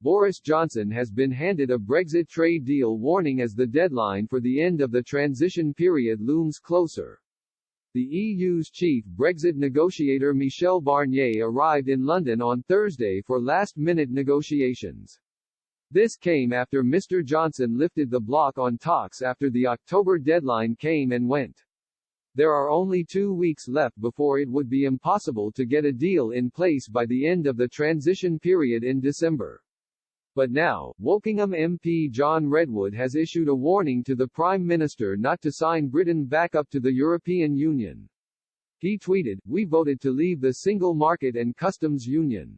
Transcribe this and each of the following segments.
Boris Johnson has been handed a Brexit trade deal warning as the deadline for the end of the transition period looms closer. The EU's chief Brexit negotiator Michel Barnier arrived in London on Thursday for last-minute negotiations. This came after Mr. Johnson lifted the block on talks after the October deadline came and went. There are only 2 weeks left before it would be impossible to get a deal in place by the end of the transition period in December. But now, Wokingham MP John Redwood has issued a warning to the Prime Minister not to sign Britain back up to the European Union. He tweeted, "We voted to leave the single market and customs union.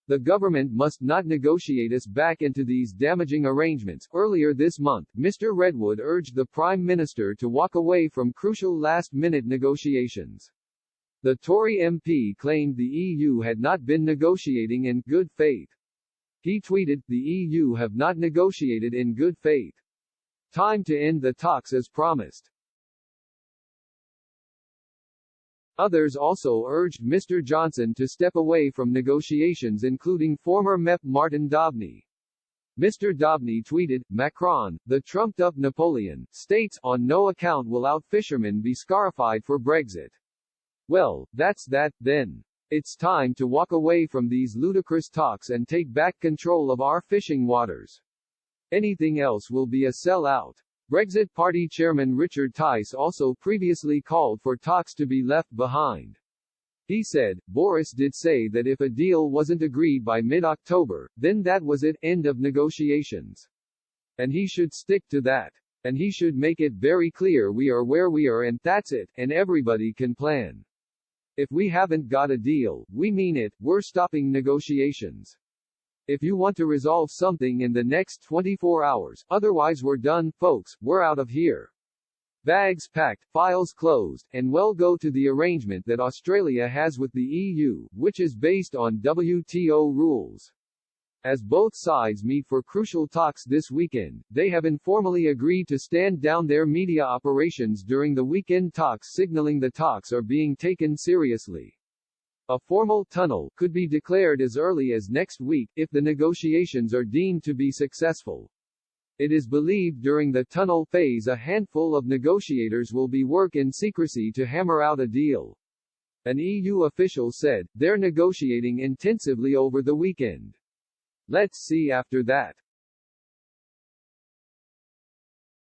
The government must not negotiate us back into these damaging arrangements." Earlier this month, Mr. Redwood urged the Prime Minister to walk away from crucial last-minute negotiations. The Tory MP claimed the EU had not been negotiating in good faith. He tweeted, "The EU have not negotiated in good faith. Time to end the talks as promised." Others also urged Mr. Johnson to step away from negotiations, including former MEP Martin Daubney. Mr. Daubney tweeted, "Macron, the trumped-up Napoleon, states, on no account will our fishermen be scarified for Brexit. Well, that's that, then. It's time to walk away from these ludicrous talks and take back control of our fishing waters. Anything else will be a sell-out." Brexit Party Chairman Richard Tice also previously called for talks to be left behind. He said, "Boris did say that if a deal wasn't agreed by mid-October, then that was it, end of negotiations. And he should stick to that. And he should make it very clear we are where we are and that's it, and everybody can plan. If we haven't got a deal, we mean it, we're stopping negotiations. If you want to resolve something in the next 24 hours, otherwise we're done, folks, we're out of here. Bags packed, files closed, and we'll go to the arrangement that Australia has with the EU, which is based on WTO rules." As both sides meet for crucial talks this weekend, they have informally agreed to stand down their media operations during the weekend talks, signaling the talks are being taken seriously. A formal tunnel could be declared as early as next week, if the negotiations are deemed to be successful. It is believed during the tunnel phase a handful of negotiators will be working in secrecy to hammer out a deal. An EU official said, "They're negotiating intensively over the weekend. Let's see after that."